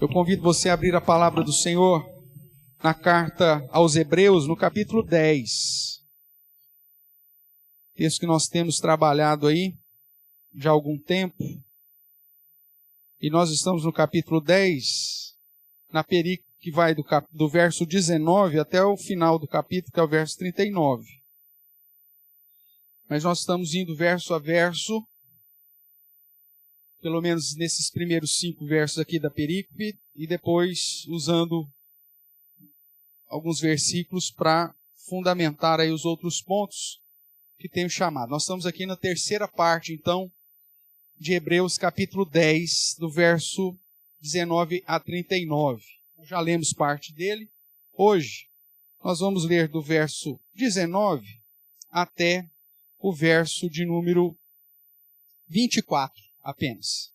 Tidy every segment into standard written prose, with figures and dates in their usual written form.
Eu convido você a abrir a palavra do Senhor na carta aos Hebreus, no capítulo 10. Texto que nós temos trabalhado aí já há algum tempo. E nós estamos no capítulo 10, na perícope que vai do verso 19 até o final do capítulo, que é o verso 39. Mas nós estamos indo verso a verso, pelo menos nesses primeiros 5 versos aqui da perícope, e depois usando alguns versículos para fundamentar aí os outros pontos que tenho chamado. Nós estamos aqui na terceira parte, então, de Hebreus capítulo 10, do verso 19 a 39. Já lemos parte dele. Hoje, nós vamos ler do verso 19 até o verso de número 24 apenas.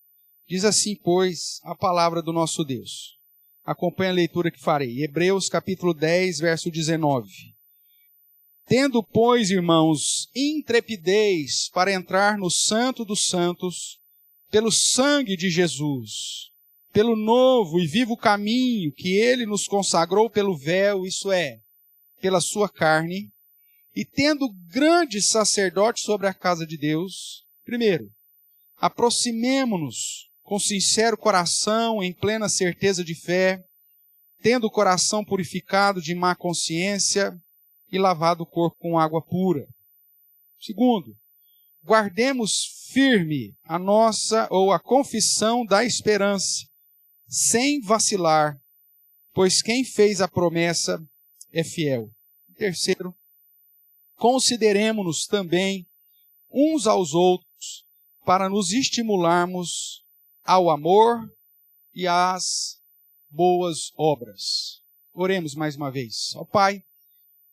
Diz assim, pois, a palavra do nosso Deus. Acompanhe a leitura que farei. Hebreus capítulo 10, verso 19. Tendo, pois, irmãos, intrepidez para entrar no Santo dos Santos, pelo sangue de Jesus, pelo novo e vivo caminho que ele nos consagrou pelo véu, isso é, pela sua carne, e tendo grande sacerdote sobre a casa de Deus, primeiro, aproximemo-nos com sincero coração, em plena certeza de fé, tendo o coração purificado de má consciência e lavado o corpo com água pura. Segundo, guardemos firme a nossa ou a confissão da esperança, sem vacilar, pois quem fez a promessa é fiel. Terceiro, consideremo-nos também uns aos outros para nos estimularmos ao amor e às boas obras. Oremos mais uma vez. Ó Pai,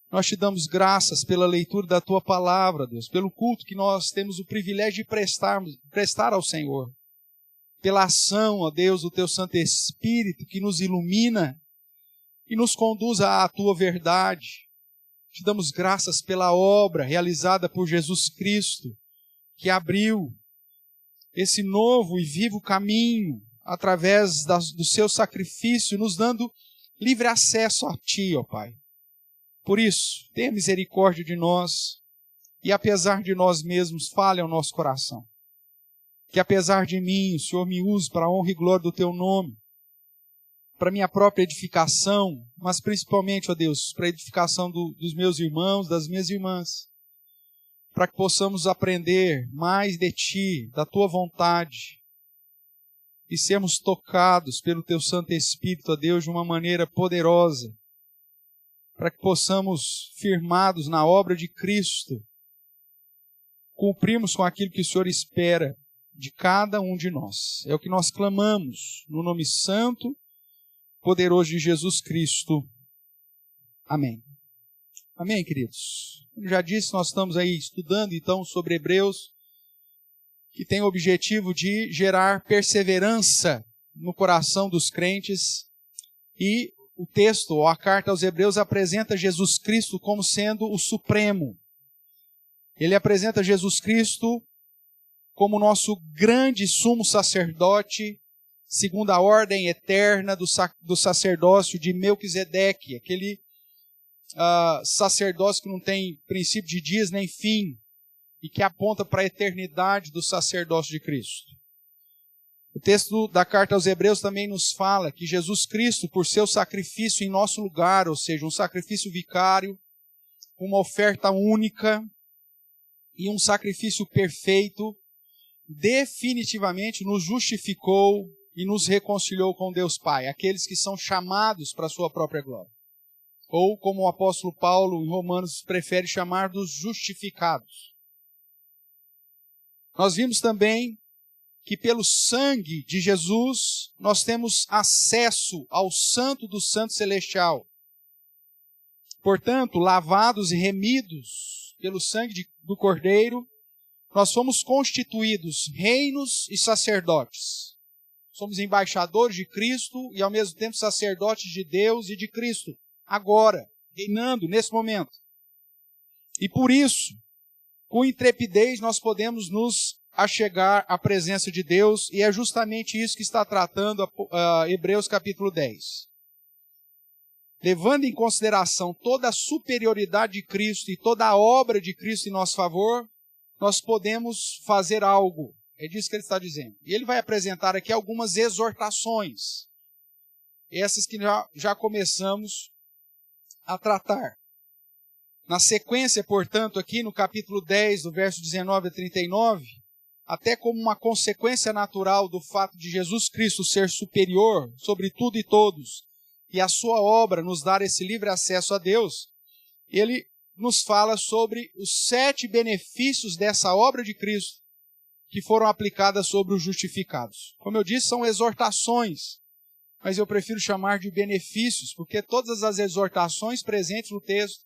nós te damos graças pela leitura da Tua palavra, Deus, pelo culto que nós temos o privilégio de prestar ao Senhor, pela ação, ó Deus, do Teu Santo Espírito que nos ilumina e nos conduz à Tua verdade. Te damos graças pela obra realizada por Jesus Cristo, que abriu esse novo e vivo caminho através do seu sacrifício, nos dando livre acesso a Ti, ó Pai. Por isso, tenha misericórdia de nós e, apesar de nós mesmos, fale ao nosso coração. Que, apesar de mim, o Senhor me use para a honra e glória do Teu nome, para minha própria edificação, mas principalmente, ó Deus, para a edificação dos meus irmãos, das minhas irmãs, para que possamos aprender mais de Ti, da Tua vontade, e sermos tocados pelo Teu Santo Espírito, ó Deus, de uma maneira poderosa, para que possamos, firmados na obra de Cristo, cumprirmos com aquilo que o Senhor espera de cada um de nós. É o que nós clamamos, no nome santo, poderoso de Jesus Cristo. Amém. Amém, queridos? Como já disse, nós estamos aí estudando, então, sobre Hebreus, que tem o objetivo de gerar perseverança no coração dos crentes, e o texto, ou a carta aos Hebreus, apresenta Jesus Cristo como sendo o Supremo. Ele apresenta Jesus Cristo como nosso grande sumo sacerdote, segundo a ordem eterna do sacerdócio de Melquisedeque, aquele sacerdócio que não tem princípio de dias nem fim, e que aponta para a eternidade do sacerdócio de Cristo. O texto da carta aos Hebreus também nos fala que Jesus Cristo, por seu sacrifício em nosso lugar, ou seja, um sacrifício vicário, uma oferta única e um sacrifício perfeito, definitivamente nos justificou e nos reconciliou com Deus Pai, aqueles que são chamados para a sua própria glória. Ou, como o apóstolo Paulo, em Romanos, prefere chamar dos justificados. Nós vimos também que pelo sangue de Jesus nós temos acesso ao Santo do Santo Celestial. Portanto, lavados e remidos pelo sangue do Cordeiro, nós fomos constituídos reinos e sacerdotes. Somos embaixadores de Cristo e ao mesmo tempo sacerdotes de Deus e de Cristo, agora, reinando nesse momento. E por isso, com intrepidez nós podemos nos a chegar à presença de Deus, e é justamente isso que está tratando Hebreus capítulo 10. Levando em consideração toda a superioridade de Cristo e toda a obra de Cristo em nosso favor, nós podemos fazer algo. É disso que ele está dizendo. E ele vai apresentar aqui algumas exortações. Essas que já começamos a tratar. Na sequência, portanto, aqui no capítulo 10, do verso 19 a 39, até como uma consequência natural do fato de Jesus Cristo ser superior sobre tudo e todos, e a sua obra nos dar esse livre acesso a Deus, ele nos fala sobre os 7 benefícios dessa obra de Cristo que foram aplicadas sobre os justificados. Como eu disse, são exortações, mas eu prefiro chamar de benefícios, porque todas as exortações presentes no texto,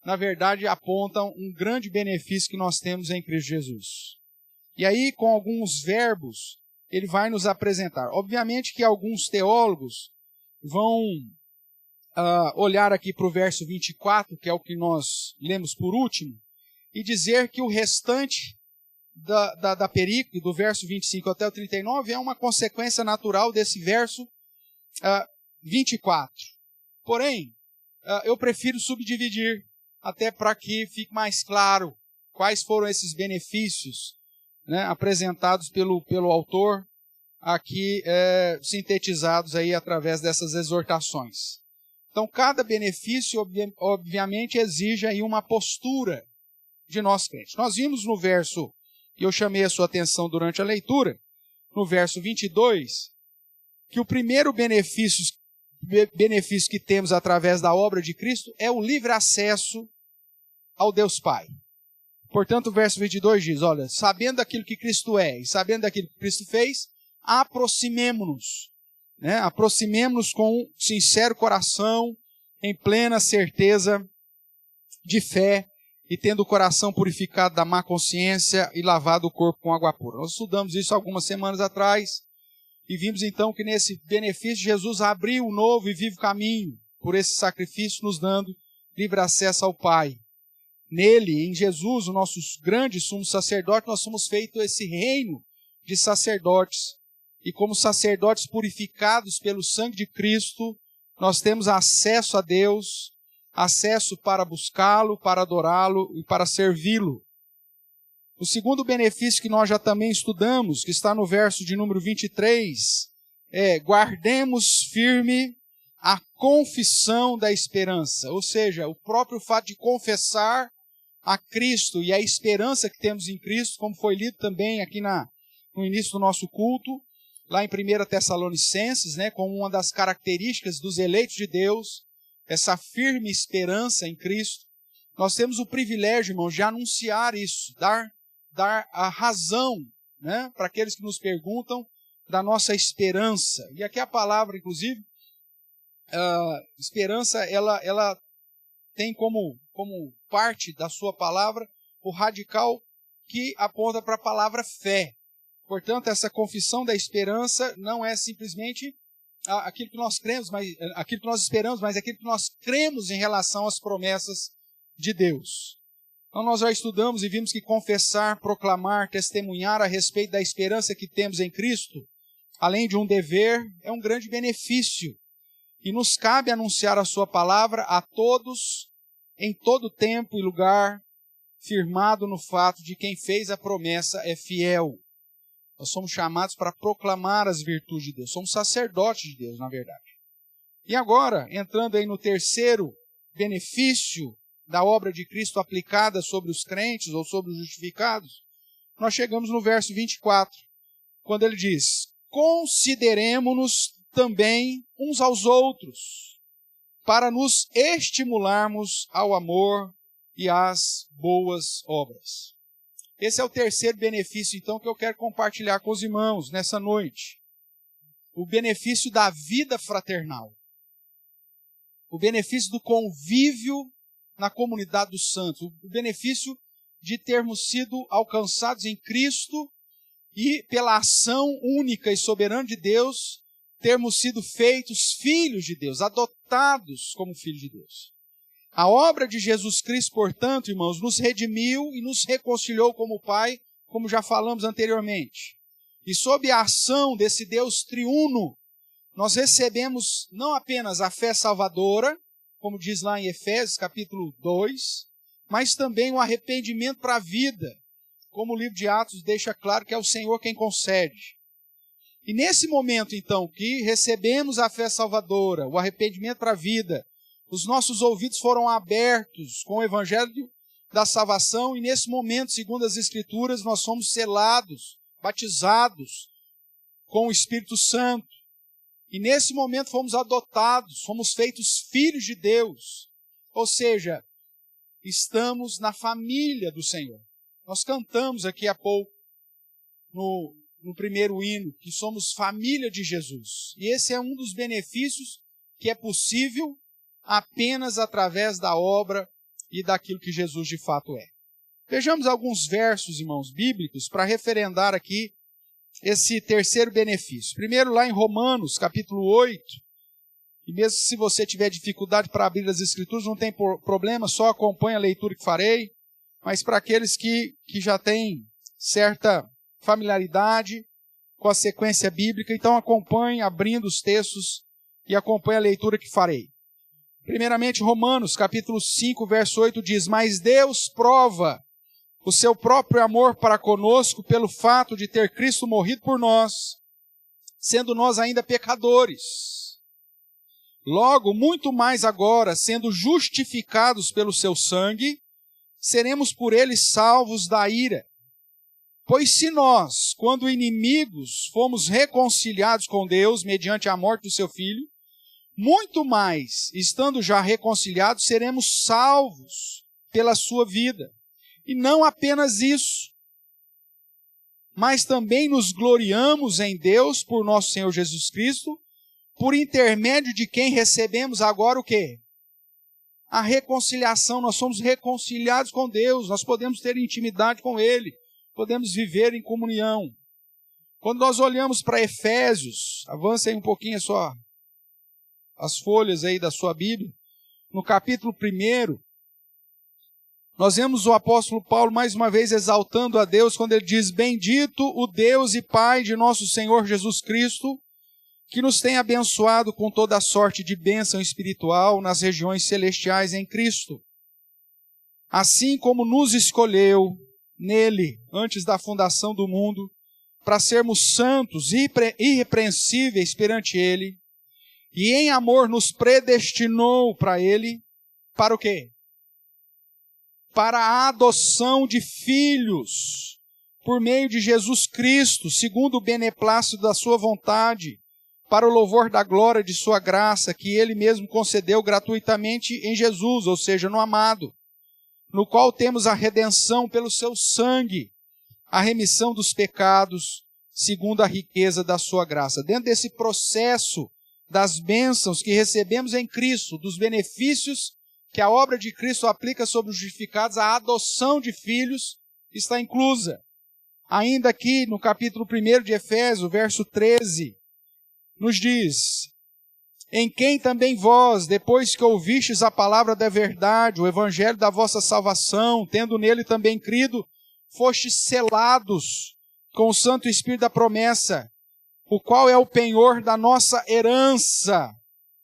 na verdade, apontam um grande benefício que nós temos em Cristo Jesus. E aí, com alguns verbos, ele vai nos apresentar. Obviamente que alguns teólogos vão olhar aqui para o verso 24, que é o que nós lemos por último, e dizer que o restante da perícope, do verso 25 até o 39, é uma consequência natural desse verso 24. Porém, eu prefiro subdividir, até para que fique mais claro quais foram esses benefícios, né, apresentados pelo autor, aqui sintetizados aí através dessas exortações. Então, cada benefício, obviamente, exige aí uma postura de nós crentes. Nós vimos no verso, e eu chamei a sua atenção durante a leitura, no verso 22, que o primeiro benefício que temos através da obra de Cristo é o livre acesso ao Deus Pai. Portanto, o verso 22 diz, olha, sabendo aquilo que Cristo é e sabendo aquilo que Cristo fez, aproximemo-nos. Né? Aproximemo-nos com um sincero coração, em plena certeza de fé, e tendo o coração purificado da má consciência e lavado o corpo com água pura. Nós estudamos isso algumas semanas atrás, e vimos então que nesse benefício Jesus abriu um novo e vivo caminho por esse sacrifício, nos dando livre acesso ao Pai. Nele, em Jesus, o nosso grande sumo sacerdote, nós somos feitos esse reino de sacerdotes. E como sacerdotes purificados pelo sangue de Cristo, nós temos acesso a Deus, acesso para buscá-lo, para adorá-lo e para servi-lo. O segundo benefício que nós já também estudamos, que está no verso de número 23, é guardemos firme a confissão da esperança. Ou seja, o próprio fato de confessar a Cristo e a esperança que temos em Cristo, como foi lido também aqui no início do nosso culto, lá em 1 Tessalonicenses, né, como uma das características dos eleitos de Deus, essa firme esperança em Cristo. Nós temos o privilégio, irmãos, de anunciar isso, dar a razão, né, para aqueles que nos perguntam da nossa esperança. E aqui a palavra, inclusive, esperança, ela tem como parte da sua palavra o radical que aponta para a palavra fé. Portanto, essa confissão da esperança não é simplesmente aquilo que nós cremos, aquilo que nós esperamos, mas aquilo que nós cremos em relação às promessas de Deus. Então nós já estudamos e vimos que confessar, proclamar, testemunhar a respeito da esperança que temos em Cristo, além de um dever, é um grande benefício. E nos cabe anunciar a sua palavra a todos, em todo tempo e lugar, firmado no fato de quem fez a promessa é fiel. Nós somos chamados para proclamar as virtudes de Deus. Somos sacerdotes de Deus, na verdade. E agora, entrando aí no terceiro benefício da obra de Cristo aplicada sobre os crentes ou sobre os justificados, nós chegamos no verso 24, quando ele diz, consideremo-nos também uns aos outros, para nos estimularmos ao amor e às boas obras. Esse é o terceiro benefício, então, que eu quero compartilhar com os irmãos nessa noite. O benefício da vida fraternal. O benefício do convívio na comunidade dos santos. O benefício de termos sido alcançados em Cristo e, pela ação única e soberana de Deus, termos sido feitos filhos de Deus, adotados como filhos de Deus. A obra de Jesus Cristo, portanto, irmãos, nos redimiu e nos reconciliou como Pai como já falamos anteriormente. E sob a ação desse Deus triuno, nós recebemos não apenas a fé salvadora, como diz lá em Efésios capítulo 2, mas também o arrependimento para a vida, como o livro de Atos deixa claro que é o Senhor quem concede. E nesse momento, então, que recebemos a fé salvadora, o arrependimento para a vida, os nossos ouvidos foram abertos com o evangelho da salvação, e nesse momento, segundo as Escrituras, nós somos selados, batizados com o Espírito Santo. E nesse momento fomos adotados, fomos feitos filhos de Deus. Ou seja, estamos na família do Senhor. Nós cantamos aqui há pouco, no primeiro hino, que somos família de Jesus. E esse é um dos benefícios que é possível apenas através da obra e daquilo que Jesus de fato é. Vejamos alguns versos, irmãos, bíblicos, para referendar aqui esse terceiro benefício. Primeiro, lá em Romanos, capítulo 8, e mesmo se você tiver dificuldade para abrir as Escrituras, não tem problema, só acompanhe a leitura que farei, mas para aqueles que já têm certa familiaridade com a sequência bíblica, então acompanhe abrindo os textos e acompanhe a leitura que farei. Primeiramente, Romanos, capítulo 5, verso 8 diz: Mas Deus prova o seu próprio amor para conosco pelo fato de ter Cristo morrido por nós, sendo nós ainda pecadores. Logo, muito mais agora, sendo justificados pelo seu sangue, seremos por ele salvos da ira. Pois se nós, quando inimigos, fomos reconciliados com Deus mediante a morte do seu Filho, muito mais, estando já reconciliados, seremos salvos pela sua vida. E não apenas isso, mas também nos gloriamos em Deus por nosso Senhor Jesus Cristo, por intermédio de quem recebemos agora o quê? A reconciliação. Nós somos reconciliados com Deus, nós podemos ter intimidade com Ele, podemos viver em comunhão. Quando nós olhamos para Efésios, avance aí um pouquinho as folhas aí da sua Bíblia, no capítulo 1, nós vemos o apóstolo Paulo mais uma vez exaltando a Deus quando ele diz: Bendito o Deus e Pai de nosso Senhor Jesus Cristo, que nos tem abençoado com toda a sorte de bênção espiritual nas regiões celestiais em Cristo. Assim como nos escolheu nele, antes da fundação do mundo, para sermos santos e irrepreensíveis perante ele, e em amor nos predestinou para ele, para o quê? Para a adoção de filhos, por meio de Jesus Cristo, segundo o beneplácito da sua vontade, para o louvor da glória de sua graça, que ele mesmo concedeu gratuitamente em Jesus, ou seja, no amado, no qual temos a redenção pelo seu sangue, a remissão dos pecados, segundo a riqueza da sua graça. Dentro desse processo das bênçãos que recebemos em Cristo, dos benefícios que a obra de Cristo aplica sobre os justificados, a adoção de filhos está inclusa. Ainda aqui no capítulo 1 de Efésios, verso 13, nos diz: Em quem também vós, depois que ouvistes a palavra da verdade, o evangelho da vossa salvação, tendo nele também crido, fostes selados com o Santo Espírito da promessa, o qual é o penhor da nossa herança,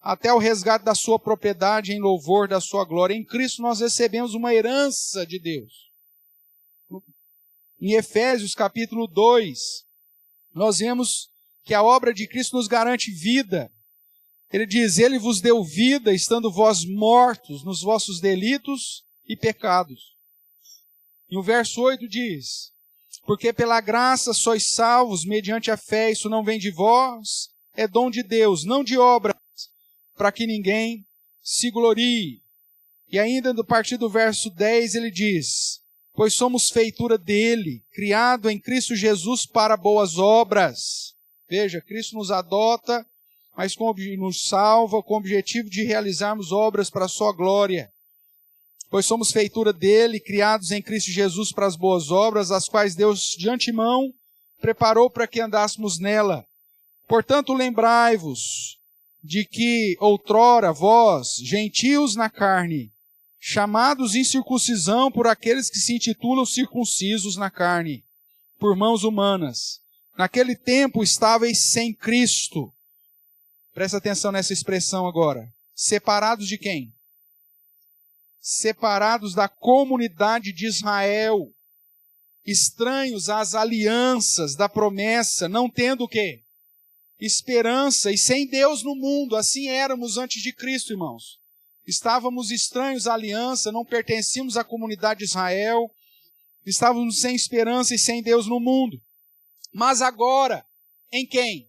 até o resgate da sua propriedade em louvor da sua glória. Em Cristo nós recebemos uma herança de Deus. Em Efésios capítulo 2, nós vemos que a obra de Cristo nos garante vida. Ele diz: Ele vos deu vida, estando vós mortos nos vossos delitos e pecados. E o verso 8 diz: Porque pela graça sois salvos mediante a fé, isso não vem de vós, é dom de Deus, não de obras, para que ninguém se glorie. E ainda a partir do verso 10 ele diz: Pois somos feitura dele, criado em Cristo Jesus para boas obras. Veja, Cristo nos adota, mas nos salva com o objetivo de realizarmos obras para a sua glória. Pois somos feitura dele, criados em Cristo Jesus para as boas obras, as quais Deus de antemão preparou para que andássemos nela. Portanto, lembrai-vos de que outrora vós, gentios na carne, chamados em circuncisão por aqueles que se intitulam circuncisos na carne, por mãos humanas. Naquele tempo estáveis sem Cristo. Presta atenção nessa expressão agora. Separados de quem? Separados da comunidade de Israel. Estranhos às alianças da promessa, não tendo o quê? Esperança e sem Deus no mundo. Assim éramos antes de Cristo, irmãos. Estávamos estranhos à aliança, não pertencíamos à comunidade de Israel. Estávamos sem esperança e sem Deus no mundo. Mas agora, em quem?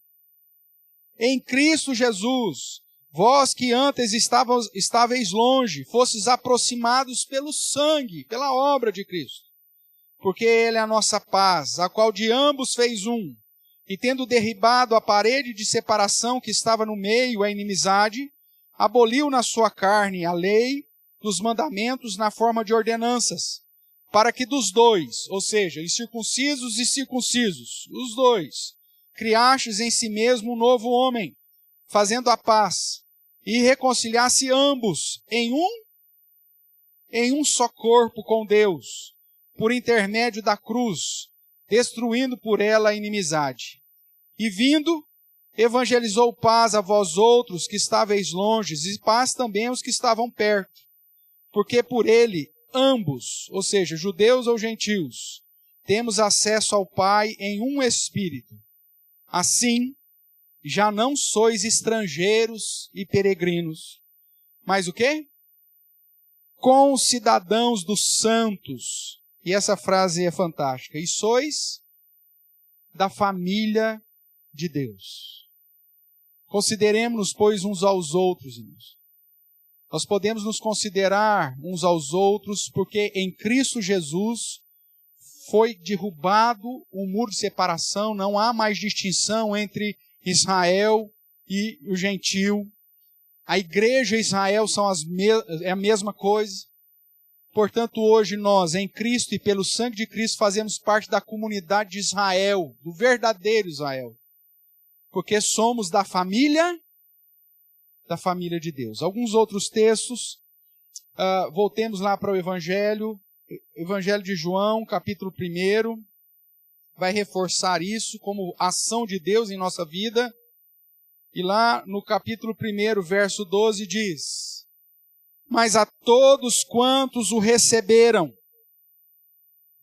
Em Cristo Jesus, vós que antes estáveis longe, fostes aproximados pelo sangue, pela obra de Cristo. Porque Ele é a nossa paz, a qual de ambos fez um, e tendo derribado a parede de separação que estava no meio, a inimizade, aboliu na sua carne a lei dos mandamentos na forma de ordenanças, para que dos dois, ou seja, incircuncisos e circuncisos, os dois, criastes em si mesmo um novo homem, fazendo a paz, e reconciliasse ambos em um só corpo com Deus, por intermédio da cruz, destruindo por ela a inimizade. E vindo, evangelizou paz a vós outros que estáveis longe, e paz também aos que estavam perto, porque por ele ambos, ou seja, judeus ou gentios, temos acesso ao Pai em um Espírito. Assim, já não sois estrangeiros e peregrinos, mas o quê? Concidadãos dos santos. E essa frase é fantástica. E sois da família de Deus. Consideremos-nos, pois, uns aos outros, irmãos. Nós podemos nos considerar uns aos outros porque em Cristo Jesus foi derrubado o muro de separação, não há mais distinção entre Israel e o gentio. A igreja e Israel são é a mesma coisa. Portanto, hoje nós, em Cristo e pelo sangue de Cristo, fazemos parte da comunidade de Israel, do verdadeiro Israel. Porque somos da família de Deus. Alguns outros textos, voltemos lá para o Evangelho de João, capítulo 1, vai reforçar isso como ação de Deus em nossa vida. E lá no capítulo 1, verso 12 diz: mas a todos quantos o receberam,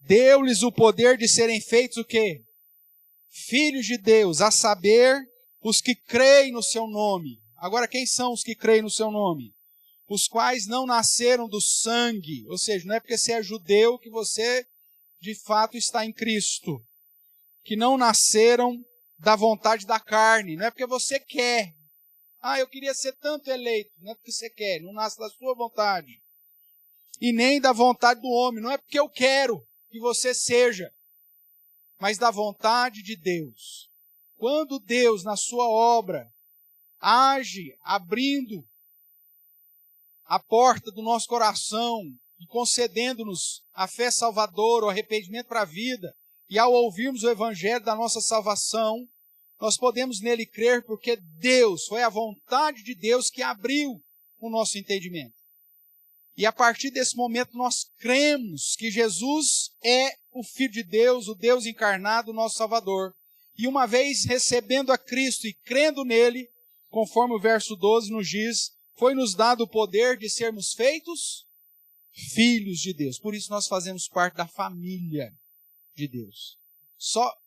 deu-lhes o poder de serem feitos o quê? Filhos de Deus, a saber, os que creem no seu nome. Agora, quem são os que creem no seu nome? Os quais não nasceram do sangue, ou seja, não é porque você é judeu que você, de fato, está em Cristo. Que não nasceram da vontade da carne, não é porque você quer. Eu queria ser tanto eleito, não é porque você quer, não nasce da sua vontade. E nem da vontade do homem, não é porque eu quero que você seja, mas da vontade de Deus. Quando Deus, na sua obra, age abrindo a porta do nosso coração e concedendo-nos a fé salvadora, o arrependimento para a vida, e ao ouvirmos o evangelho da nossa salvação, nós podemos nele crer porque Deus, foi a vontade de Deus que abriu o nosso entendimento. E a partir desse momento nós cremos que Jesus é o Filho de Deus, o Deus encarnado, o nosso Salvador. E uma vez recebendo a Cristo e crendo nele, conforme o verso 12 nos diz, foi-nos dado o poder de sermos feitos filhos de Deus. Por isso nós fazemos parte da família de Deus.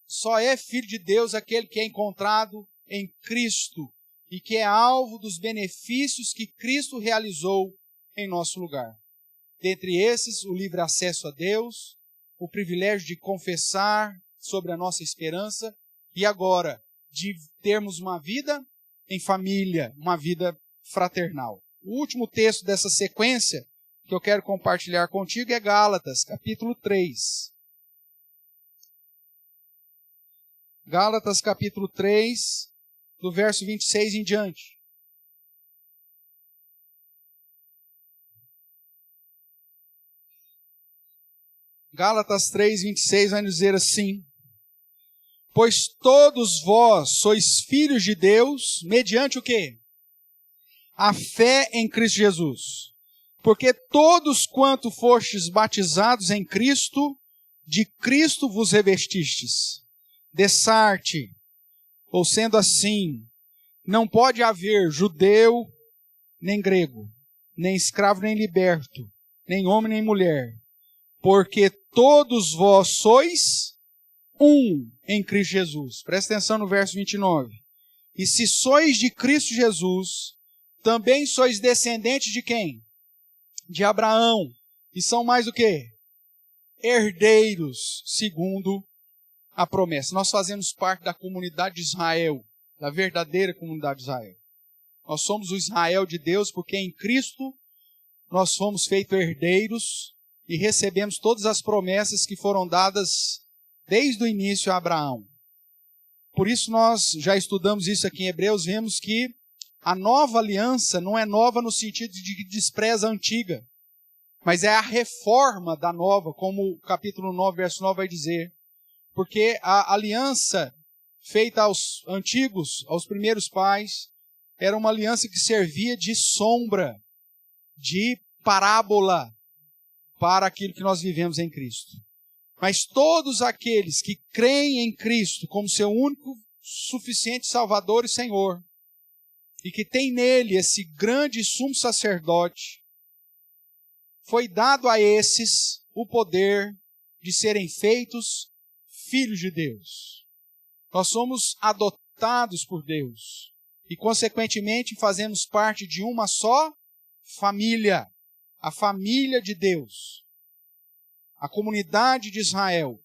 Só é filho de Deus aquele que é encontrado em Cristo e que é alvo dos benefícios que Cristo realizou em nosso lugar. Dentre esses, o livre acesso a Deus, o privilégio de confessar sobre a nossa esperança e agora de termos uma vida em família, uma vida fraternal. O último texto dessa sequência que eu quero compartilhar contigo é Gálatas, capítulo 3. Gálatas, capítulo 3, do verso 26 em diante. Gálatas 3, 26 vai nos dizer assim: pois todos vós sois filhos de Deus, mediante o quê? A fé em Cristo Jesus. Porque todos quanto fostes batizados em Cristo, de Cristo vos revestistes, dessarte, ou sendo assim, não pode haver judeu nem grego, nem escravo nem liberto, nem homem nem mulher, porque todos vós sois um em Cristo Jesus. Presta atenção no verso 29. E se sois de Cristo Jesus, também sois descendentes de quem? De Abraão. E são mais o quê? Herdeiros, segundo a promessa. Nós fazemos parte da comunidade de Israel, da verdadeira comunidade de Israel. Nós somos o Israel de Deus, porque em Cristo nós fomos feitos herdeiros e recebemos todas as promessas que foram dadas desde o início a Abraão. Por isso nós já estudamos isso aqui em Hebreus, vemos que a nova aliança não é nova no sentido de que despreza a antiga, mas é a reforma da nova, como o capítulo 9, verso 9 vai dizer. Porque a aliança feita aos antigos, aos primeiros pais, era uma aliança que servia de sombra, de parábola para aquilo que nós vivemos em Cristo. Mas todos aqueles que creem em Cristo como seu único, suficiente Salvador e Senhor, e que tem nele esse grande sumo sacerdote, foi dado a esses o poder de serem feitos filhos de Deus. Nós somos adotados por Deus e, consequentemente, fazemos parte de uma só família, a família de Deus, a comunidade de Israel,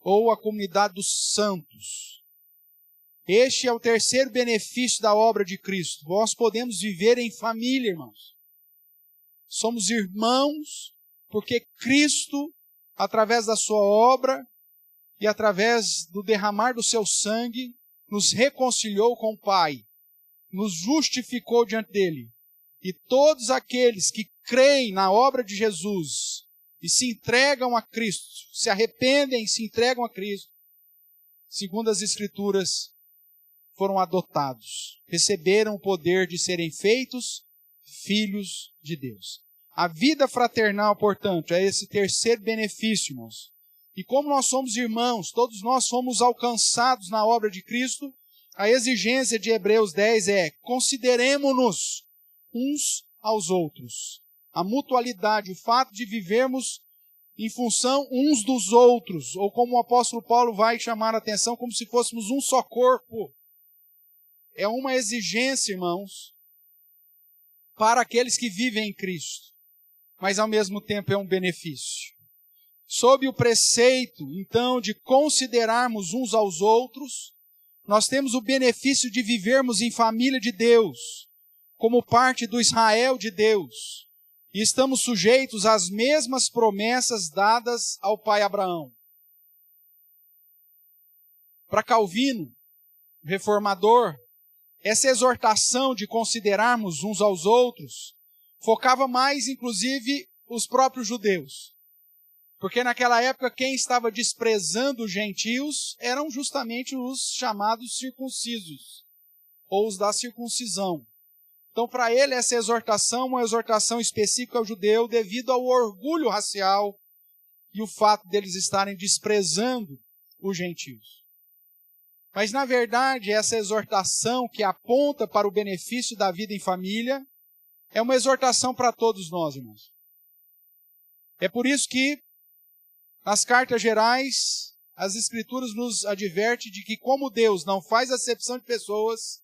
ou a comunidade dos santos. Este é o terceiro benefício da obra de Cristo. Nós podemos viver em família, irmãos. Somos irmãos porque Cristo, através da sua obra e através do derramar do seu sangue, nos reconciliou com o Pai, nos justificou diante dele. E todos aqueles que creem na obra de Jesus e se entregam a Cristo, se arrependem e se entregam a Cristo, segundo as Escrituras, foram adotados, receberam o poder de serem feitos filhos de Deus. A vida fraternal, portanto, é esse terceiro benefício, irmãos. E como nós somos irmãos, todos nós fomos alcançados na obra de Cristo, a exigência de Hebreus 10 é: consideremo-nos uns aos outros. A mutualidade, o fato de vivermos em função uns dos outros, ou como o apóstolo Paulo vai chamar a atenção, como se fôssemos um só corpo. É uma exigência, irmãos, para aqueles que vivem em Cristo, mas ao mesmo tempo é um benefício. Sob o preceito, então, de considerarmos uns aos outros, nós temos o benefício de vivermos em família de Deus, como parte do Israel de Deus, e estamos sujeitos às mesmas promessas dadas ao pai Abraão. Para Calvino, reformador, essa exortação de considerarmos uns aos outros focava mais, inclusive, os próprios judeus. Porque naquela época quem estava desprezando os gentios eram justamente os chamados circuncisos, ou os da circuncisão. Então, para ele, essa exortação é uma exortação específica ao judeu devido ao orgulho racial e o fato deles estarem desprezando os gentios. Mas, na verdade, essa exortação que aponta para o benefício da vida em família é uma exortação para todos nós, irmãos. É por isso que, nas cartas gerais, as Escrituras nos advertem de que, como Deus não faz acepção de pessoas,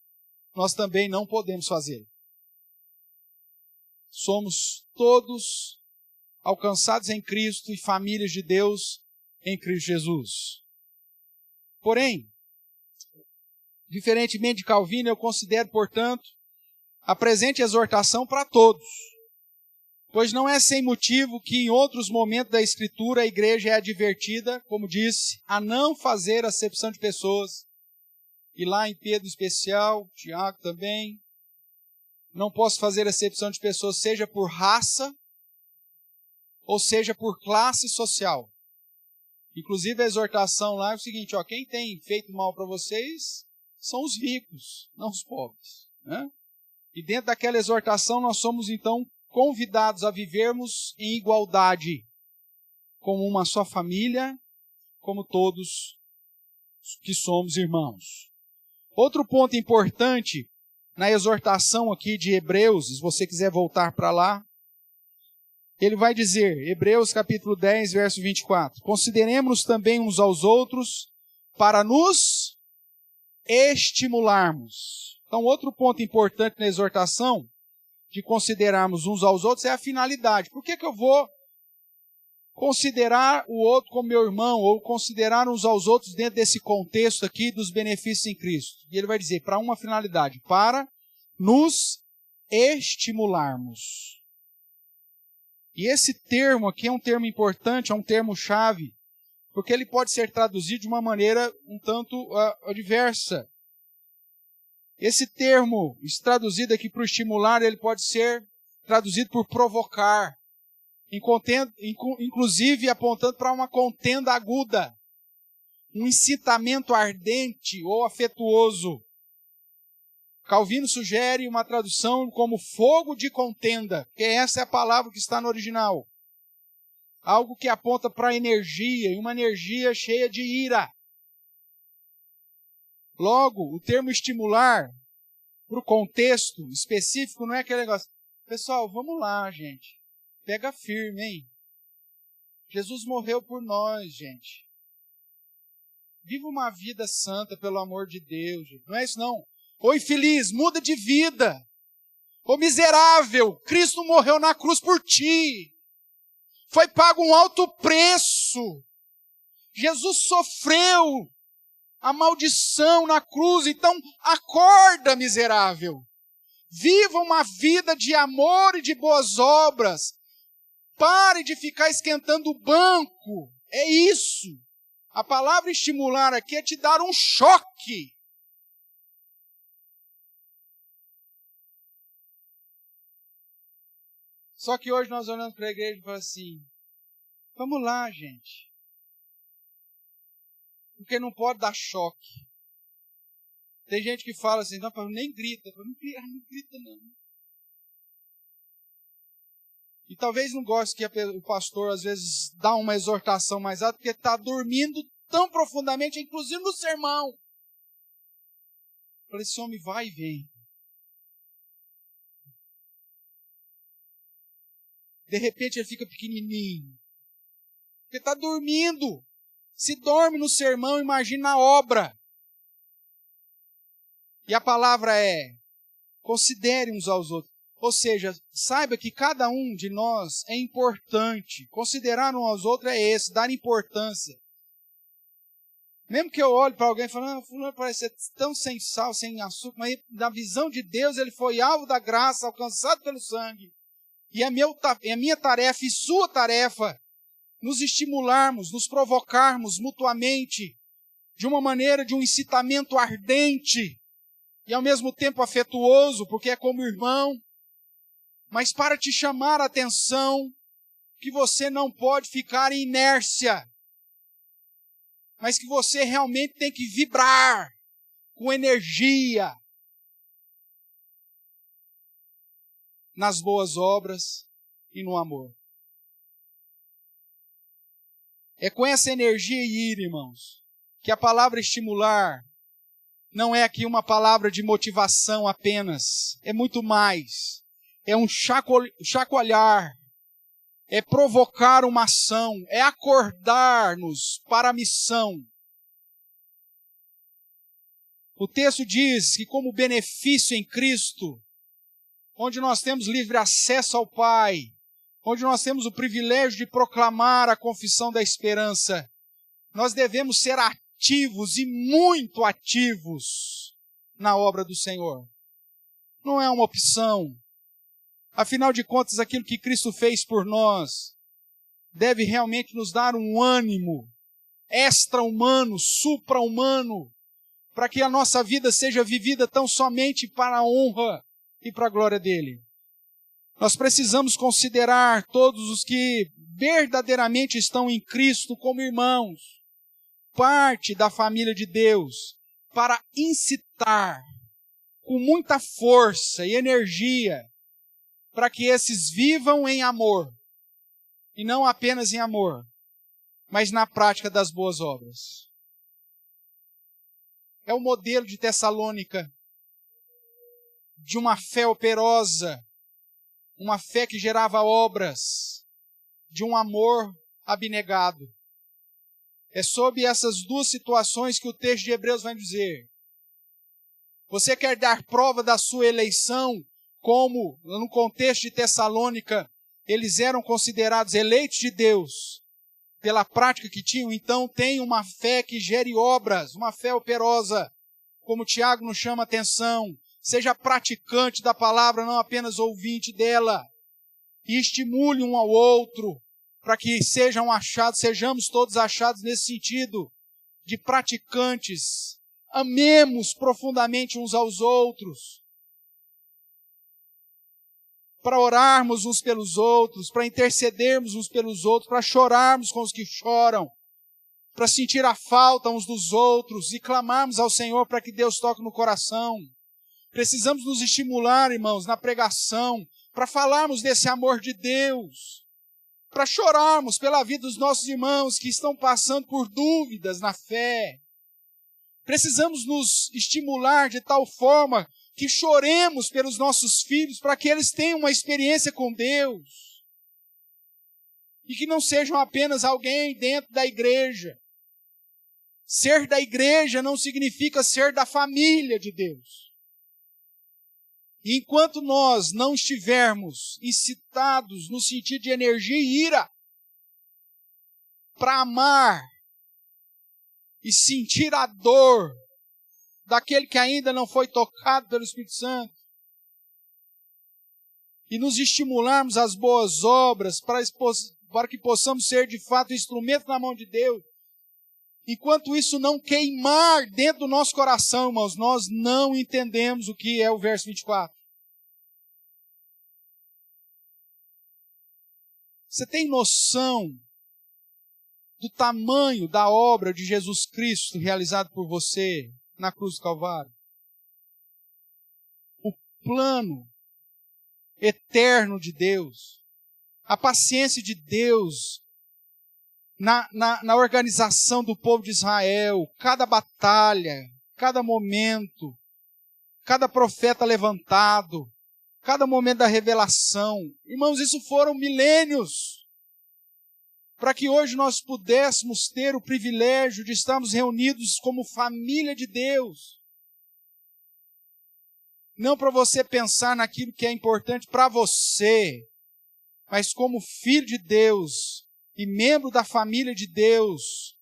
nós também não podemos fazer. Somos todos alcançados em Cristo e famílias de Deus em Cristo Jesus. Porém, diferentemente de Calvino, eu considero, portanto, a presente exortação para todos. Pois não é sem motivo que em outros momentos da Escritura a igreja é advertida, como disse, a não fazer acepção de pessoas. E lá em Pedro especial, Tiago também, não posso fazer acepção de pessoas, seja por raça, ou seja por classe social. Inclusive a exortação lá é o seguinte, quem tem feito mal para vocês são os ricos, não os pobres. Né? E dentro daquela exortação nós somos então convidados a vivermos em igualdade como uma só família, como todos que somos irmãos. Outro ponto importante na exortação aqui de Hebreus, se você quiser voltar para lá, ele vai dizer, Hebreus capítulo 10, verso 24, consideremos-nos também uns aos outros para nos estimularmos. Então, outro ponto importante na exortação de considerarmos uns aos outros é a finalidade. Por que eu vou considerar o outro como meu irmão, ou considerar uns aos outros dentro desse contexto aqui dos benefícios em Cristo? E ele vai dizer, para uma finalidade, para nos estimularmos. E esse termo aqui é um termo importante, é um termo-chave, porque ele pode ser traduzido de uma maneira um tanto diversa. Esse termo, traduzido aqui para o estimular, ele pode ser traduzido por provocar, inclusive apontando para uma contenda aguda, um incitamento ardente ou afetuoso. Calvino sugere uma tradução como fogo de contenda, porque essa é a palavra que está no original. Algo que aponta para a energia, e uma energia cheia de ira. Logo, o termo estimular, para o contexto específico, não é aquele negócio. Pessoal, vamos lá, gente. Pega firme, hein? Jesus morreu por nós, gente. Viva uma vida santa, pelo amor de Deus. Não é isso, não. Ô infeliz, muda de vida. Ô miserável, Cristo morreu na cruz por ti. Foi pago um alto preço. Jesus sofreu a maldição na cruz. Então, acorda, miserável. Viva uma vida de amor e de boas obras. Pare de ficar esquentando o banco. É isso. A palavra estimular aqui é te dar um choque. Só que hoje nós olhamos para a igreja e falamos assim, vamos lá, gente. Porque não pode dar choque. Tem gente que fala assim, não, nem grita. Não grita não. E talvez não goste que o pastor às vezes dá uma exortação mais alta, porque está dormindo tão profundamente, inclusive no sermão. Eu falei, esse homem vai e vem. De repente ele fica pequenininho. Porque está dormindo. Se dorme no sermão, imagina a obra. E a palavra é, considere uns aos outros. Ou seja, saiba que cada um de nós é importante. Considerar uns aos outros é esse, dar importância. Mesmo que eu olhe para alguém e fale, fulano parece ser tão sem sal, sem açúcar, mas na visão de Deus ele foi alvo da graça, alcançado pelo sangue. E a minha tarefa e sua tarefa, nos estimularmos, nos provocarmos mutuamente, de uma maneira de um incitamento ardente, e ao mesmo tempo afetuoso, porque é como irmão, mas para te chamar a atenção que você não pode ficar em inércia, mas que você realmente tem que vibrar com energia nas boas obras e no amor. É com essa energia e ira, irmãos, que a palavra estimular não é aqui uma palavra de motivação apenas, é muito mais. É um chacoalhar, é provocar uma ação, é acordar-nos para a missão. O texto diz que como benefício em Cristo, onde nós temos livre acesso ao Pai, onde nós temos o privilégio de proclamar a confissão da esperança, nós devemos ser ativos e muito ativos na obra do Senhor. Não é uma opção. Afinal de contas, aquilo que Cristo fez por nós deve realmente nos dar um ânimo extra-humano, supra-humano, para que a nossa vida seja vivida tão somente para a honra e para a glória dele. Nós precisamos considerar todos os que verdadeiramente estão em Cristo como irmãos, parte da família de Deus, para incitar com muita força e energia para que esses vivam em amor, e não apenas em amor, mas na prática das boas obras. É o modelo de Tessalônica, de uma fé operosa, uma fé que gerava obras, de um amor abnegado. É sobre essas duas situações que o texto de Hebreus vai dizer. Você quer dar prova da sua eleição, como no contexto de Tessalônica, eles eram considerados eleitos de Deus, pela prática que tinham, então tem uma fé que gere obras, uma fé operosa, como Tiago nos chama a atenção. Seja praticante da palavra, não apenas ouvinte dela, e estimule um ao outro, para que sejamos todos achados nesse sentido, de praticantes. Amemos profundamente uns aos outros, para orarmos uns pelos outros, para intercedermos uns pelos outros, para chorarmos com os que choram, para sentir a falta uns dos outros e clamarmos ao Senhor para que Deus toque no coração. Precisamos nos estimular, irmãos, na pregação, para falarmos desse amor de Deus, para chorarmos pela vida dos nossos irmãos que estão passando por dúvidas na fé. Precisamos nos estimular de tal forma que choremos pelos nossos filhos, para que eles tenham uma experiência com Deus. E que não sejam apenas alguém dentro da igreja. Ser da igreja não significa ser da família de Deus. E enquanto nós não estivermos incitados no sentido de energia e ira para amar e sentir a dor daquele que ainda não foi tocado pelo Espírito Santo, e nos estimularmos às boas obras para que possamos ser de fato instrumento na mão de Deus, enquanto isso não queimar dentro do nosso coração, irmãos, nós não entendemos o que é o verso 24. Você tem noção do tamanho da obra de Jesus Cristo realizado por você na cruz do Calvário? O plano eterno de Deus, a paciência de Deus na organização do povo de Israel, cada batalha, cada momento, cada profeta levantado, cada momento da revelação. Irmãos, isso foram milênios, para que hoje nós pudéssemos ter o privilégio de estarmos reunidos como família de Deus. Não para você pensar naquilo que é importante para você, mas como filho de Deus e membro da família de Deus,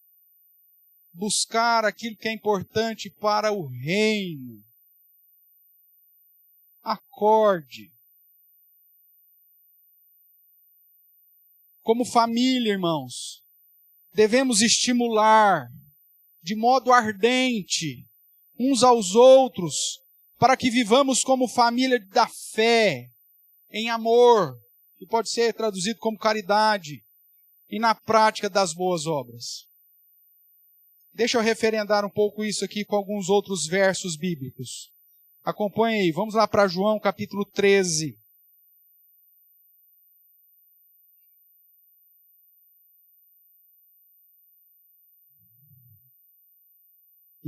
buscar aquilo que é importante para o reino. Acorde. Como família, irmãos, devemos estimular de modo ardente uns aos outros para que vivamos como família da fé, em amor, que pode ser traduzido como caridade, e na prática das boas obras. Deixa eu referendar um pouco isso aqui com alguns outros versos bíblicos. Acompanhe aí, vamos lá para João capítulo 13.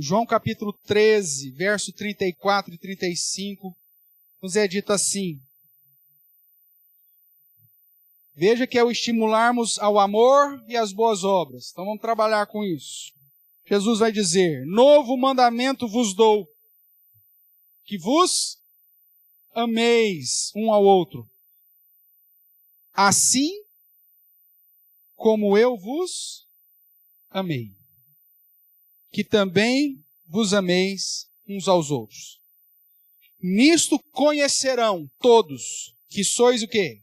João capítulo 13, verso 34 e 35, nos é dito assim: veja que é o estimularmos ao amor e às boas obras. Então vamos trabalhar com isso. Jesus vai dizer: novo mandamento vos dou, que vos ameis um ao outro, assim como eu vos amei, que também vos ameis uns aos outros. Nisto conhecerão todos que sois o quê?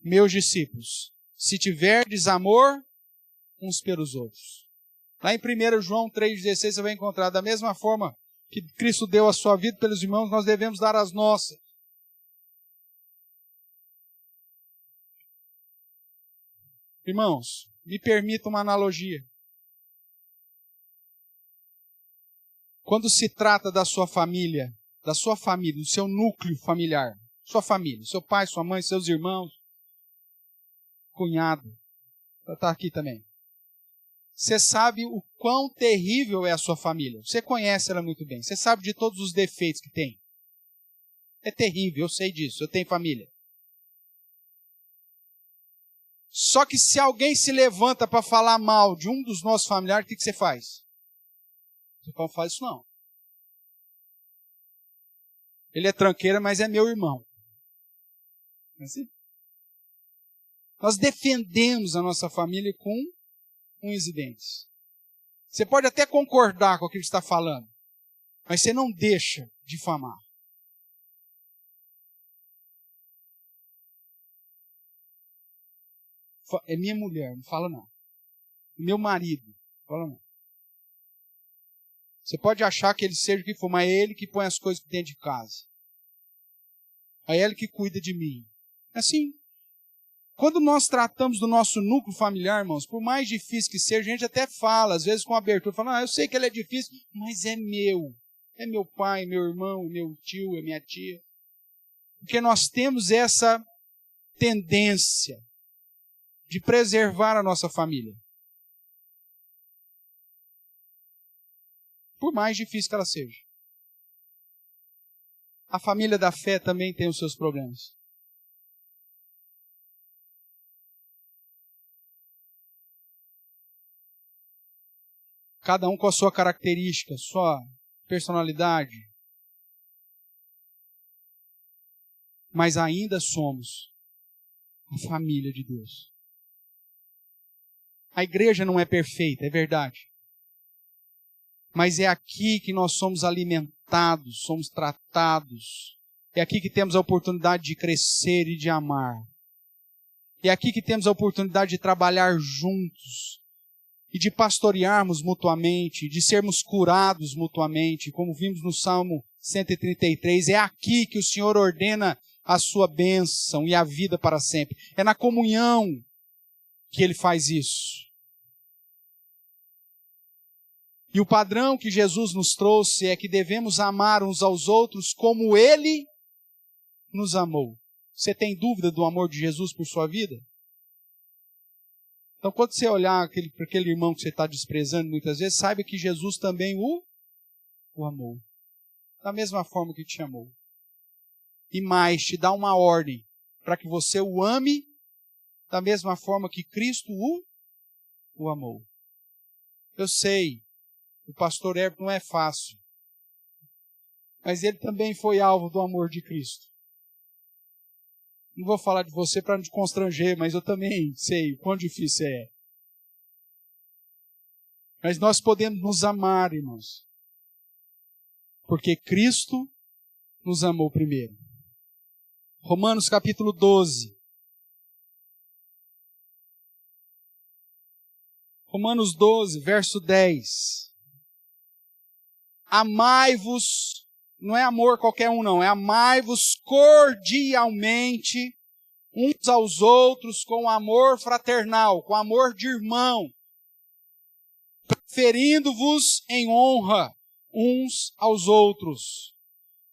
Meus discípulos, se tiverdes amor uns pelos outros. Lá em 1 João 3,16 você vai encontrar, da mesma forma que Cristo deu a sua vida pelos irmãos, nós devemos dar as nossas. Irmãos, me permita uma analogia. Quando se trata da sua família, do seu núcleo familiar, sua família, seu pai, sua mãe, seus irmãos, cunhado, está aqui também. você sabe o quão terrível é a sua família. Você conhece ela muito bem. Você sabe de todos os defeitos que tem. É terrível, eu sei disso. Eu tenho família. Só que se alguém se levanta para falar mal de um dos nossos familiares, o que você faz? Você não faz isso não. Ele é tranqueira, mas é meu irmão. Não é assim? Nós defendemos a nossa família com unhas e dentes. Você pode até concordar com aquilo que está falando, mas você não deixa difamar. É minha mulher, não fala não. Meu marido, não fala não. Você pode achar que ele seja o que for, mas é ele que põe as coisas dentro de casa. É ele que cuida de mim. Assim, quando nós tratamos do nosso núcleo familiar, irmãos, por mais difícil que seja, a gente até fala, às vezes com abertura, fala, eu sei que ele é difícil, mas é meu. É meu pai, meu irmão, meu tio, é minha tia. Porque nós temos essa tendência de preservar a nossa família. Por mais difícil que ela seja. A família da fé também tem os seus problemas. Cada um com a sua característica, sua personalidade. Mas ainda somos a família de Deus. A igreja não é perfeita, é verdade. Mas é aqui que nós somos alimentados, somos tratados. É aqui que temos a oportunidade de crescer e de amar. É aqui que temos a oportunidade de trabalhar juntos. E de pastorearmos mutuamente, de sermos curados mutuamente, como vimos no Salmo 133. É aqui que o Senhor ordena a sua bênção e a vida para sempre. É na comunhão que Ele faz isso. E o padrão que Jesus nos trouxe é que devemos amar uns aos outros como Ele nos amou. Você tem dúvida do amor de Jesus por sua vida? Então, quando você olhar para aquele irmão que você está desprezando muitas vezes, saiba que Jesus também o amou. Da mesma forma que te amou. E mais, te dá uma ordem para que você o ame da mesma forma que Cristo o amou. Eu sei, o pastor Herbert não é fácil. Mas ele também foi alvo do amor de Cristo. Não vou falar de você para não te constranger, mas eu também sei o quão difícil é. Mas nós podemos nos amar, irmãos. Porque Cristo nos amou primeiro. Romanos capítulo 12. Romanos 12, verso 10. Amai-vos, não é amor qualquer um não, é amai-vos cordialmente uns aos outros com amor fraternal, com amor de irmão, preferindo-vos em honra uns aos outros.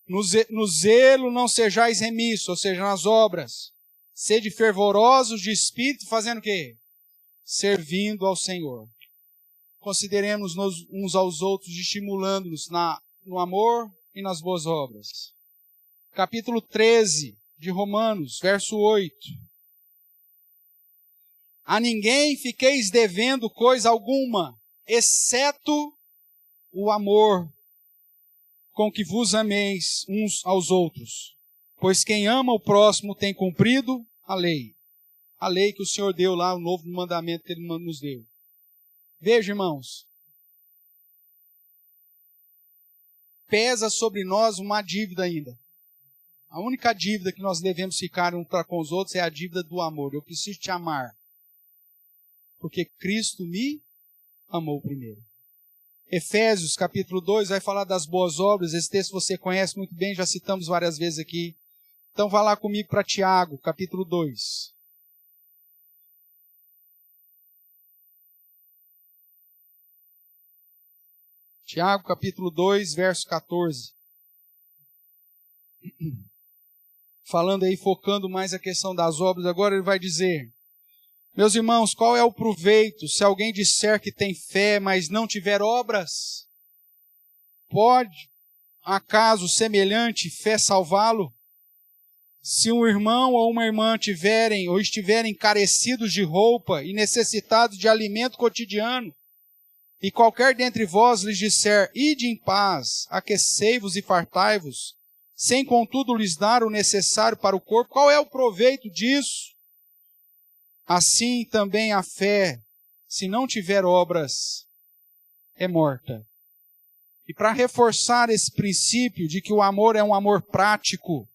No zelo não sejais remissos, ou seja, nas obras. Sede fervorosos de espírito, fazendo o quê? Servindo ao Senhor. Consideremos-nos uns aos outros, estimulando-nos no amor e nas boas obras. Capítulo 13 de Romanos, verso 8. A ninguém fiqueis devendo coisa alguma, exceto o amor com que vos ameis uns aos outros. Pois quem ama o próximo tem cumprido a lei. A lei que o Senhor deu lá, o novo mandamento que Ele nos deu. Veja, irmãos. Pesa sobre nós uma dívida ainda. A única dívida que nós devemos ficar uns para com os outros é a dívida do amor. Eu preciso te amar. Porque Cristo me amou primeiro. Efésios, capítulo 2, vai falar das boas obras. Esse texto você conhece muito bem, já citamos várias vezes aqui. Então vá lá comigo para Tiago, capítulo 2. Tiago, capítulo 2, verso 14. Falando aí, focando mais a questão das obras, agora ele vai dizer, Meus irmãos, qual é o proveito se alguém disser que tem fé, mas não tiver obras? Pode, acaso, semelhante fé salvá-lo? Se um irmão ou uma irmã tiverem ou estiverem carecidos de roupa e necessitados de alimento cotidiano, e qualquer dentre vós lhes disser, ide em paz, aquecei-vos e fartai-vos, sem contudo lhes dar o necessário para o corpo, qual é o proveito disso? Assim também a fé, se não tiver obras, é morta. E para reforçar esse princípio de que o amor é um amor prático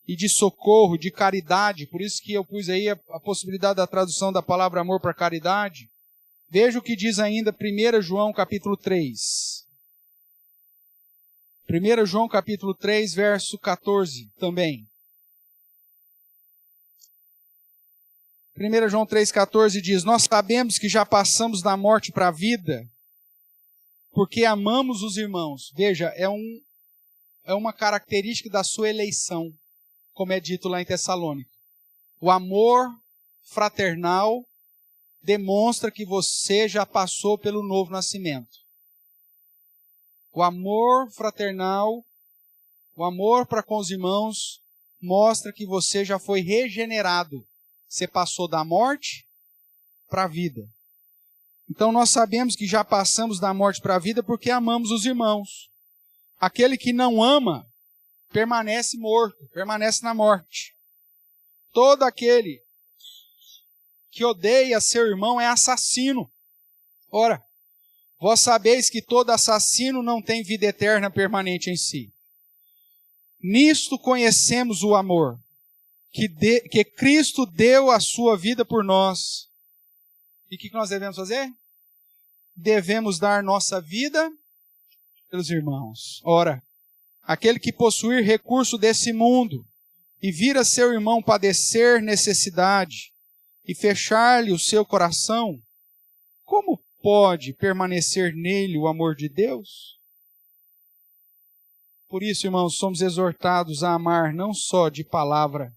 e de socorro, de caridade, por isso que eu pus aí a possibilidade da tradução da palavra amor para caridade, veja o que diz ainda 1 João capítulo 3. 1 João capítulo 3, verso 14 também. 1 João 3,14 diz, nós sabemos que já passamos da morte para a vida, porque amamos os irmãos. Veja, é uma característica da sua eleição, como é dito lá em Tessalônica. O amor fraternal demonstra que você já passou pelo novo nascimento. O amor fraternal, o amor para com os irmãos, mostra que você já foi regenerado. Você passou da morte para a vida. Então nós sabemos que já passamos da morte para a vida porque amamos os irmãos. Aquele que não ama, permanece morto, permanece na morte. Todo aquele que odeia seu irmão é assassino. Ora, vós sabeis que todo assassino não tem vida eterna permanente em si. Nisto conhecemos o amor, que Cristo deu a sua vida por nós. E o que nós devemos fazer? Devemos dar nossa vida pelos irmãos. Ora, aquele que possuir recurso desse mundo e vir a seu irmão padecer necessidade e fechar-lhe o seu coração, como pode permanecer nele o amor de Deus? Por isso, irmãos, somos exortados a amar não só de palavra,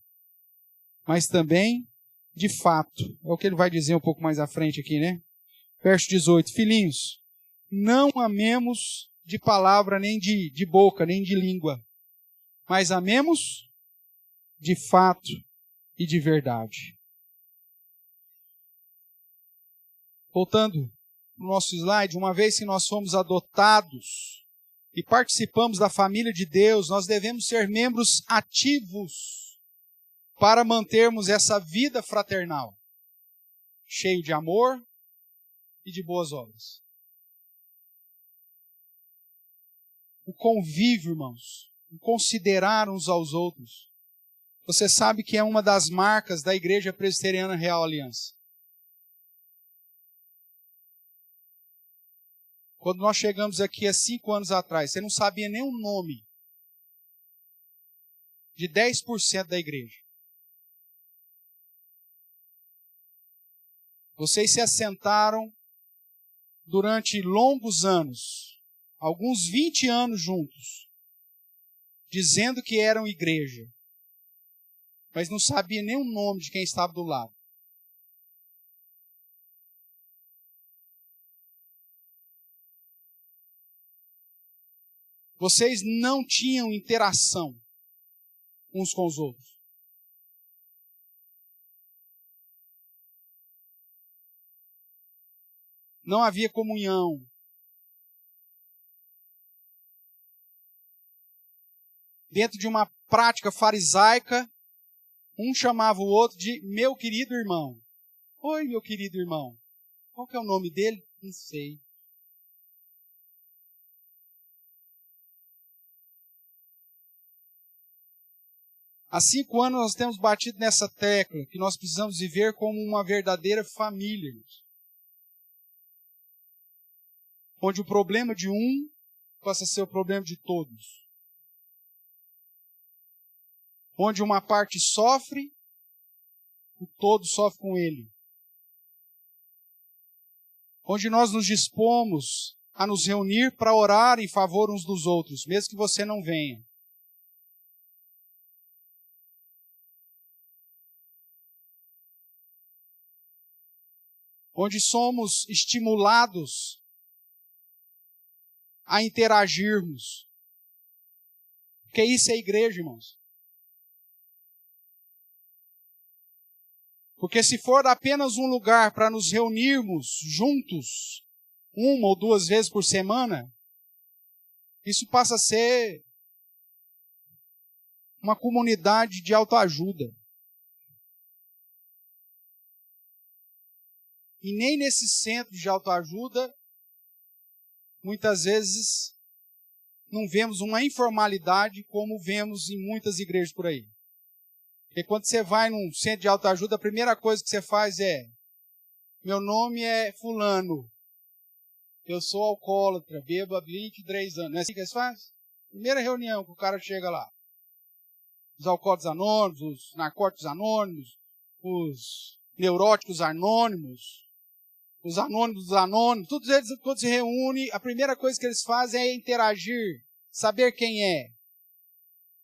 mas também de fato. É o que ele vai dizer um pouco mais à frente aqui, né? Verso 18. Filhinhos, não amemos de palavra, nem de boca, nem de língua, mas amemos de fato e de verdade. Voltando no nosso slide, uma vez que nós fomos adotados e participamos da família de Deus, nós devemos ser membros ativos para mantermos essa vida fraternal, cheio de amor e de boas obras. O convívio, irmãos, o considerar uns aos outros, você sabe que é uma das marcas da Igreja Presbiteriana Real Aliança. Quando nós chegamos aqui há 5 anos atrás, você não sabia nem o nome de 10% da igreja. Vocês se assentaram durante longos anos, alguns 20 anos juntos, dizendo que eram igreja, mas não sabia nem o nome de quem estava do lado. Vocês não tinham interação uns com os outros. Não havia comunhão. Dentro de uma prática farisaica, um chamava o outro de meu querido irmão. Oi, meu querido irmão. Qual que é o nome dele? Não sei. Há 5 anos nós temos batido nessa tecla, que nós precisamos viver como uma verdadeira família. Onde o problema de um passa a ser o problema de todos. Onde uma parte sofre, o todo sofre com ele. Onde nós nos dispomos a nos reunir para orar em favor uns dos outros, mesmo que você não venha. onde somos estimulados a interagirmos. Porque isso é igreja, irmãos. Porque se for apenas um lugar para nos reunirmos juntos, 1 ou 2 vezes por semana, isso passa a ser uma comunidade de autoajuda. E nem nesse centro de autoajuda, muitas vezes, não vemos uma informalidade como vemos em muitas igrejas por aí. Porque quando você vai num centro de autoajuda, a primeira coisa que você faz é: meu nome é fulano, eu sou alcoólatra, bebo há 23 anos. Não é assim que eles fazem? Primeira reunião que o cara chega lá. Os alcoólatras anônimos, os narcóticos anônimos, os neuróticos anônimos, os anônimos dos anônimos, todos eles, quando se reúnem, a primeira coisa que eles fazem é interagir, saber quem é.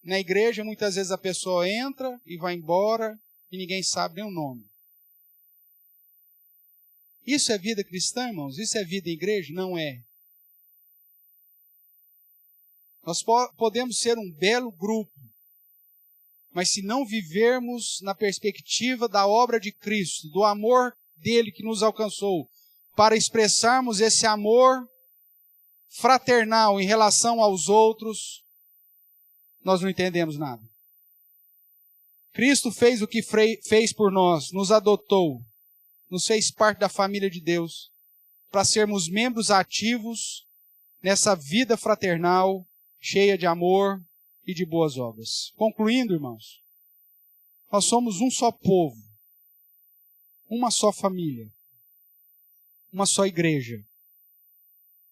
Na igreja, muitas vezes a pessoa entra e vai embora e ninguém sabe nem o nome. Isso é vida cristã, irmãos? Isso é vida em igreja? Não é. Nós podemos ser um belo grupo, mas se não vivermos na perspectiva da obra de Cristo, do amor dele que nos alcançou, para expressarmos esse amor fraternal em relação aos outros, nós não entendemos nada. Cristo fez o que fez por nós, nos adotou, nos fez parte da família de Deus, para sermos membros ativos nessa vida fraternal, cheia de amor e de boas obras. Concluindo, irmãos, nós somos um só povo, uma só família, uma só igreja,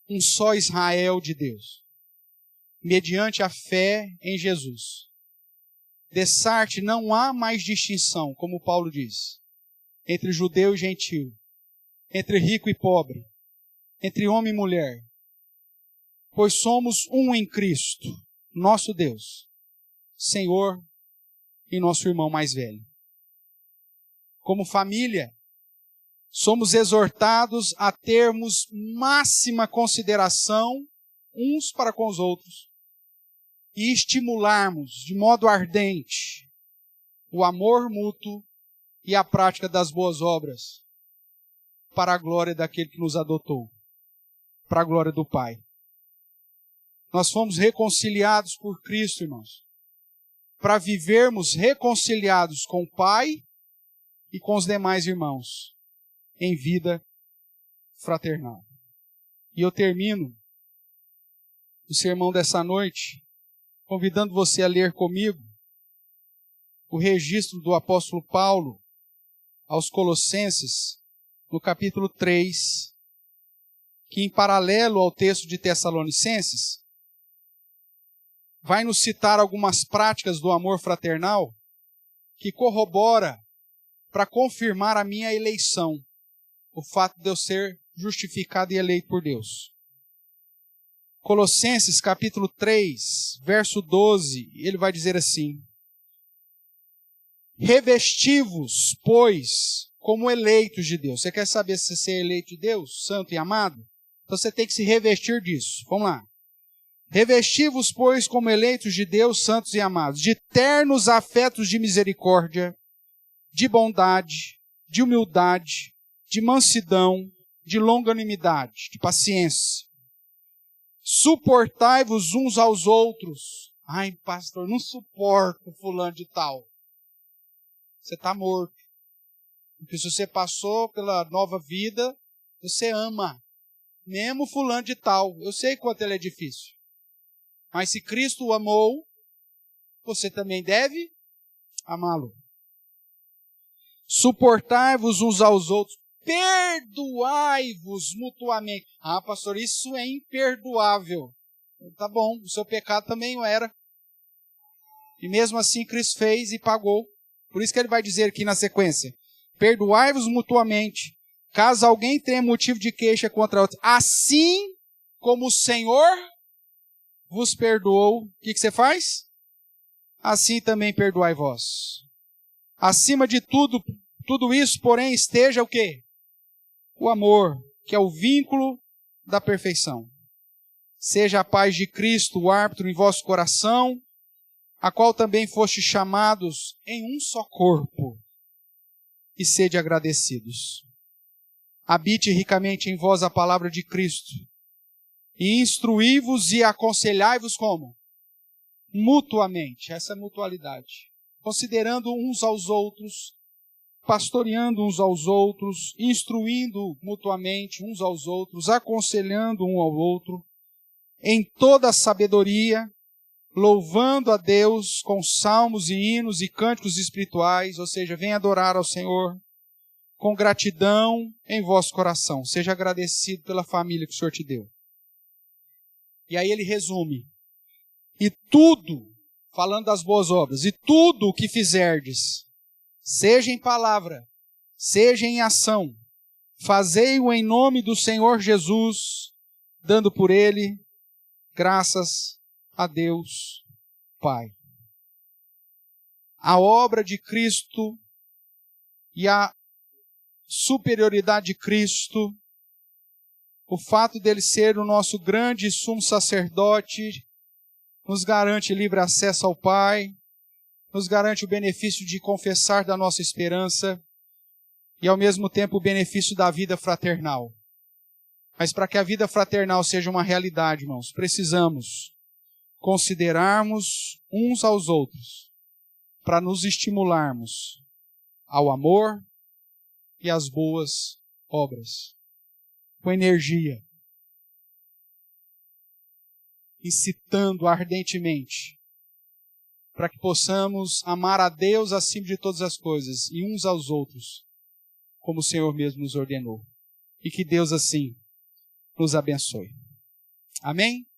um só Israel de Deus, mediante a fé em Jesus. Dessarte não há mais distinção, como Paulo diz, entre judeu e gentil, entre rico e pobre, entre homem e mulher, pois somos um em Cristo, nosso Deus, Senhor e nosso irmão mais velho. Como família, somos exortados a termos máxima consideração uns para com os outros e estimularmos de modo ardente o amor mútuo e a prática das boas obras para a glória daquele que nos adotou, para a glória do Pai. Nós fomos reconciliados por Cristo, irmãos, para vivermos reconciliados com o Pai e com os demais irmãos em vida fraternal. E eu termino o sermão dessa noite convidando você a ler comigo o registro do apóstolo Paulo aos Colossenses, no capítulo 3, que em paralelo ao texto de Tessalonicenses, vai nos citar algumas práticas do amor fraternal que corrobora para confirmar a minha eleição, o fato de eu ser justificado e eleito por Deus. Colossenses capítulo 3, verso 12, ele vai dizer assim: revesti-vos, pois, como eleitos de Deus. Você quer saber se você é eleito de Deus, santo e amado? Então você tem que se revestir disso. Vamos lá. Revesti-vos, pois, como eleitos de Deus, santos e amados, de ternos afetos de misericórdia, de bondade, de humildade, de mansidão, de longanimidade, de paciência. Suportai-vos uns aos outros. Ai, pastor, não suporto fulano de tal. Você está morto. Porque se você passou pela nova vida, você ama. Mesmo fulano de tal. Eu sei quanto ele é difícil. Mas se Cristo o amou, você também deve amá-lo. Suportai-vos uns aos outros. Perdoai-vos mutuamente. Ah, pastor, isso é imperdoável. Tá bom, o seu pecado também o era. E mesmo assim Cristo fez e pagou. Por isso que ele vai dizer aqui na sequência: perdoai-vos mutuamente, caso alguém tenha motivo de queixa contra outro. Assim como o Senhor vos perdoou, o que você faz? Assim também perdoai vós. Acima de tudo isso, porém, esteja o quê? o amor, que é o vínculo da perfeição. Seja a paz de Cristo o árbitro em vosso coração, a qual também fostes chamados em um só corpo, e sede agradecidos. Habite ricamente em vós a palavra de Cristo, e instruí-vos e aconselhai-vos como? Mutuamente, essa mutualidade. Considerando uns aos outros, pastoreando uns aos outros, instruindo mutuamente uns aos outros, aconselhando um ao outro, em toda a sabedoria, louvando a Deus com salmos e hinos e cânticos espirituais, ou seja, venha adorar ao Senhor, com gratidão em vosso coração. Seja agradecido pela família que o Senhor te deu. E aí ele resume. E tudo, falando das boas obras, e tudo o que fizerdes, seja em palavra, seja em ação, fazei-o em nome do Senhor Jesus, dando por ele graças a Deus Pai. A obra de Cristo e a superioridade de Cristo, o fato dele ser o nosso grande sumo sacerdote, nos garante livre acesso ao Pai, nos garante o benefício de confessar da nossa esperança e, ao mesmo tempo, o benefício da vida fraternal. Mas para que a vida fraternal seja uma realidade, irmãos, precisamos considerarmos uns aos outros para nos estimularmos ao amor e às boas obras, com energia, incitando ardentemente, para que possamos amar a Deus acima de todas as coisas e uns aos outros, como o Senhor mesmo nos ordenou. E que Deus assim nos abençoe. Amém?